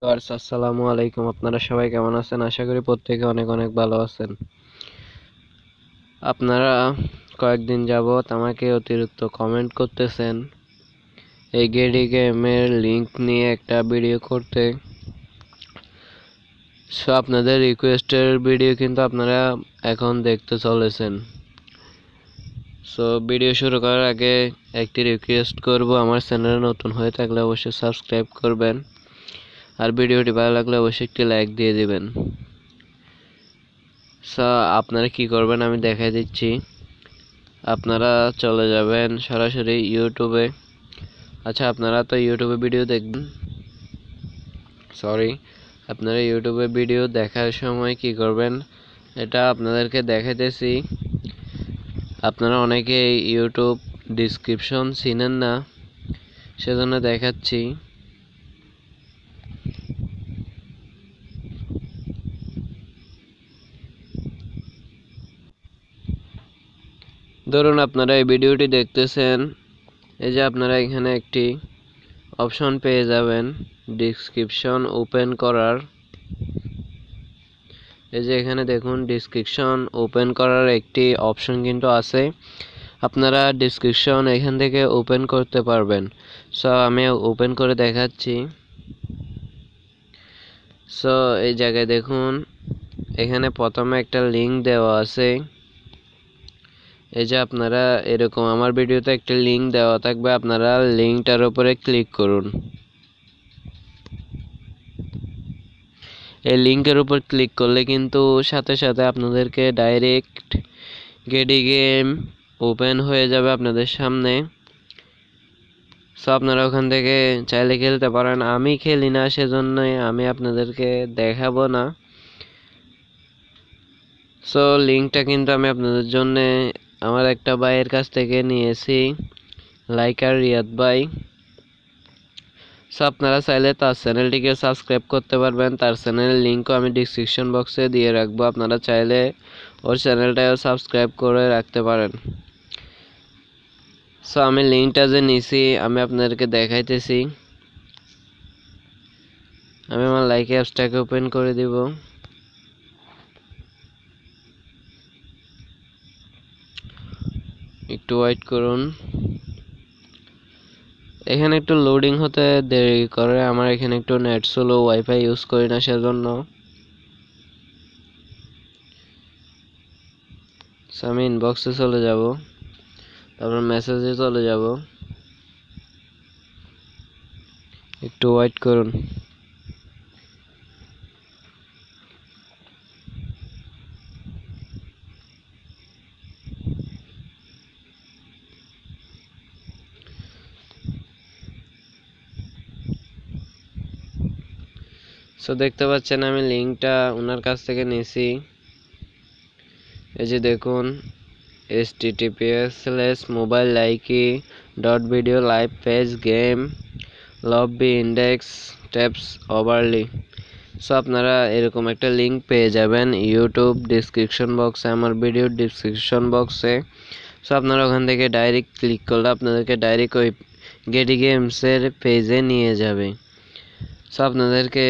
আসসালামু আলাইকুম। আপনারা সবাই কেমন আছেন? আশা করি প্রত্যেকে অনেক অনেক ভালো আছেন। আপনারা কয়েকদিন যাবৎ আমাকে অতিরিক্ত কমেন্ট করতেছেন এই গেডি গেমের লিংক নিয়ে একটা ভিডিও করতে। আপনাদের রিকোয়েস্টের ভিডিও কিন্তু আপনারা এখন দেখতে চলেছেন। ভিডিও শুরু করার আগে একটি রিকোয়েস্ট করব, আমার চ্যানেলে নতুন হয়ে থাকলে অবশ্যই সাবস্ক্রাইব করবেন, আর ভিডিওটি ভালো লাগলে অবশ্যই একটি লাইক দিয়ে দিবেন। আপনারা কি করবেন আমি দেখাই দিচ্ছি। আপনারা চলে যাবেন সরাসরি ইউটিউবে। আপনারা তো ইউটিউবে ভিডিও দেখবেন, আপনারা ইউটিউবে ভিডিও দেখার সময় কি করবেন এটা আপনাদেরকে দেখাইতেছি। আপনারা অনেকে ইউটিউব ডিসক্রিপশন চিনেন না, সেজন্য দেখাচ্ছি। ধরুন আপনারা এই ভিডিওটি দেখতেছেন, এই যে আপনারা এখানে একটি অপশন পেয়ে যাবেন ডিসক্রিপশন ওপেন করার। এই যে এখানে দেখুন ডিসক্রিপশন ওপেন করার একটি অপশন কিন্তু আছে, আপনারা ডিসক্রিপশন এখান থেকে ওপেন করতে পারবেন। আমি ওপেন করে দেখাচ্ছি। এই জায়গায় দেখুন এখানে প্রথমে একটা লিংক দেওয়া আছে। এই যে আপনারা এরকম আমার ভিডিওতে একটা লিংক দেওয়া থাকবে, আপনারা লিংকটার উপরে ক্লিক করুন। এই লিংকের উপর ক্লিক করলে কিন্তু সাথে সাথে আপনাদেরকে ডাইরেক্ট গেডি গেম ওপেন হয়ে যাবে আপনাদের সামনে। আপনারা ওখান থেকে চাইলে খেলতে পারেন। আমি খেলি না, সেজন্যই আমি আপনাদেরকে দেখাবো না। লিংকটা কিন্তু আমি আপনাদের জন্য আমার একটা ভাইয়ের কাছ থেকে নিয়েছি, লাইকার রিয়াদ ভাই। আপনারা চাইলে তার চ্যানেলটিকে সাবস্ক্রাইব করতে পারবেন, তার চ্যানেলের লিঙ্কও আমি ডিসক্রিপশন বক্সে দিয়ে রাখবো, আপনারা চাইলে ওর চ্যানেলটাও সাবস্ক্রাইব করে রাখতে পারেন। আমি লিঙ্কটা যে নিছি আমি আপনাদেরকে দেখাইতেছি। আমি আমার লাইক অ্যাপসটাকে ওপেন করে দিব। একটু ওয়েট করুন, এখানে একটু লোডিং হতে দেরি করে। আমার এখানে একটু নেট স্লো, ওয়াইফাই ইউজ করি না, সেজন্য। আমি ইনবক্সে চলে যাব, তারপর মেসেজে চলে যাব। একটু ওয়েট করুন। দেখতে পাচ্ছেন আমি লিঙ্কটা ওনার কাছ থেকে নিয়েছি। এই যে দেখুন https://mobile-like.video live page game lobby index tabs overly। আপনারা এরকম একটা লিঙ্ক পেয়ে যাবেন ইউটিউব ডিসক্রিপশন বক্সে, আমার ভিডিও ডিসক্রিপশন বক্সে। আপনারা ওখান থেকে ডাইরেক্ট ক্লিক করলে আপনাদেরকে ডাইরেক্ট ওই গেডি গেমসের পেজে নিয়ে যাবে। আপনাদেরকে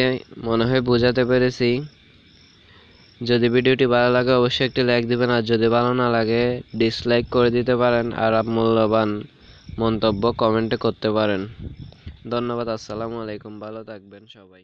মনে হয় বোঝাতে পেরেছি। যদি ভিডিওটি ভালো লাগে অবশ্যই একটি লাইক দিবেন, আর যদি ভালো না লাগে ডিসলাইক করে দিতে পারেন, আর মূল্যবান মন্তব্য কমেন্টে করতে পারেন। ধন্যবাদ। আসসালামু আলাইকুম। ভালো থাকবেন সবাই।